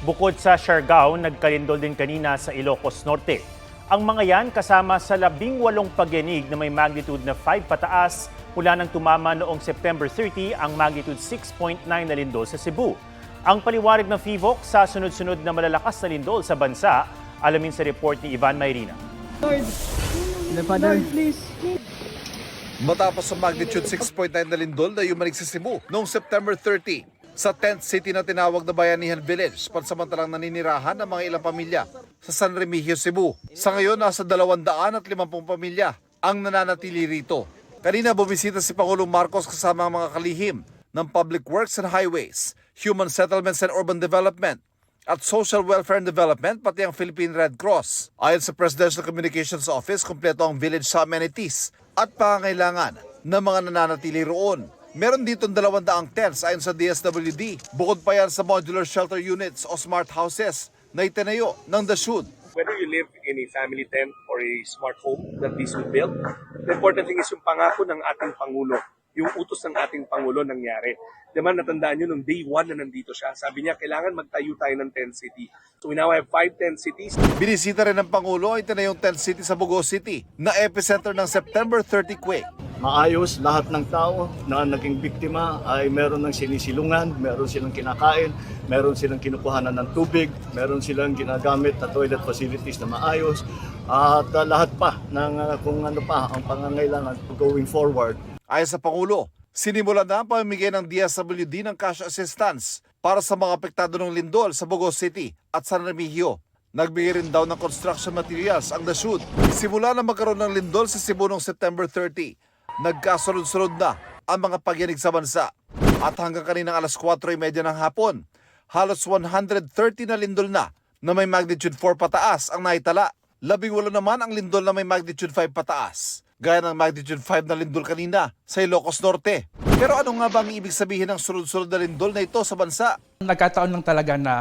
Bukod sa Siargao, nagkalindol din kanina sa Ilocos Norte. Ang mga yan kasama sa 18 pagyanig na may magnitude na 5 pataas mula nang tumama noong September 30 ang magnitude 6.9 na lindol sa Cebu. Ang paliwanag ng FIVOC sa sunod-sunod na malalakas na lindol sa bansa, alamin sa report ni Ivan Mayrina. Lord, please. Matapos sa magnitude 6.9 na lindol na yumanig sa Cebu noong September 30, sa tent city na tinawag na Bayanihan Village, pansamantalang naninirahan ng mga ilang pamilya sa San Remigio, Cebu. Sa ngayon, nasa 250 pamilya ang nananatili rito. Kanina bumisita si Pangulong Marcos kasama ang mga kalihim ng Public Works and Highways, Human Settlements and Urban Development, at Social Welfare and Development, pati ang Philippine Red Cross. Ayon sa Presidential Communications Office, kumpleto ang village sa amenities at pangangailangan ng mga nananatili roon. Meron dito 200 tents ayon sa DSWD. Bukod pa yan sa modular shelter units o smart houses na itinayo ng DASUD. Whether you live in a family tent or a smart home that these will build, the important thing is yung pangako ng ating Pangulo, yung utos ng ating Pangulo nangyari. Diba natandaan nyo nung day 1 na nandito siya, sabi niya kailangan magtayo tayo ng tent city. So we now have 5 tent cities. Binisita rin ng Pangulo ang itinayong tent city sa Bugo City na epicenter ng September 30 quake. Maayos, lahat ng tao na naging biktima ay meron ng sinisilungan, meron silang kinakain, meron silang kinukuhanan ng tubig, meron silang ginagamit na toilet facilities na maayos, at lahat pa ng kung ano pa ang pangangailangan going forward. Ayon sa Pangulo, sinimulan na ang pamimigay ng DSWD ng cash assistance para sa mga apektado ng lindol sa Bugo City at San Remigio. Nagbigay rin daw ng construction materials ang DASUD. Simula na magkaroon ng lindol sa Cebu noong September 30, nagkasunod-sunod na ang mga pagyanig sa bansa. At hanggang kaninang alas 4:30 ng hapon, halos 130 na lindol na may magnitude 4 pataas ang naitala. 18 naman ang lindol na may magnitude 5 pataas, gaya ng magnitude 5 na lindol kanina sa Ilocos Norte. Pero ano nga ba ang ibig sabihin ng sunod-sunod na lindol na ito sa bansa? Nagkataon lang talaga na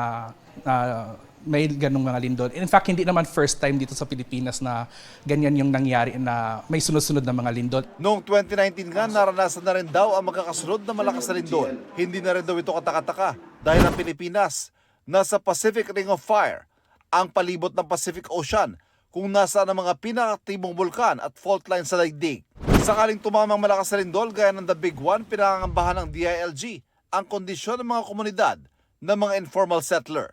may ganung mga lindol. In fact, hindi naman first time dito sa Pilipinas na ganyan yung nangyari na may sunod-sunod na mga lindol. Noong 2019 nga, naranasan na rin daw ang magkakasunod na malakas na lindol. Hindi na rin daw ito katakataka dahil ang Pilipinas nasa Pacific Ring of Fire, ang palibot ng Pacific Ocean, kung nasa ang mga pinakatibong bulkan at fault line sa daigdig. Sakaling tumamang malakas na lindol gaya ng The Big One, pinangangambahan ng DILG ang kondisyon ng mga komunidad ng mga informal settler.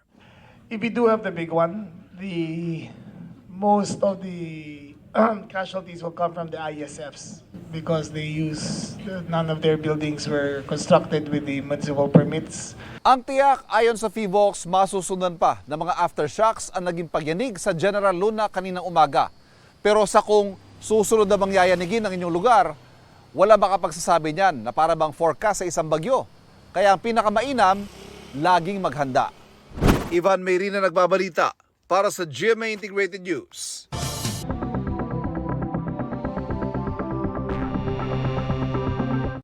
If we do have the big one, most of the casualties will come from the ISFs because none of their buildings were constructed with the municipal permits. Ang tiyak, ayon sa FIVOX, masusundan pa ng mga aftershocks ang naging pagyanig sa General Luna kaninang umaga. Pero sa kung susunod na bang yayanigin ang inyong lugar, wala makapagsasabi niyan na para bang forecast sa isang bagyo. Kaya ang pinakamainam, laging maghanda. Ivan Mayrina nagbabalita para sa GMA Integrated News.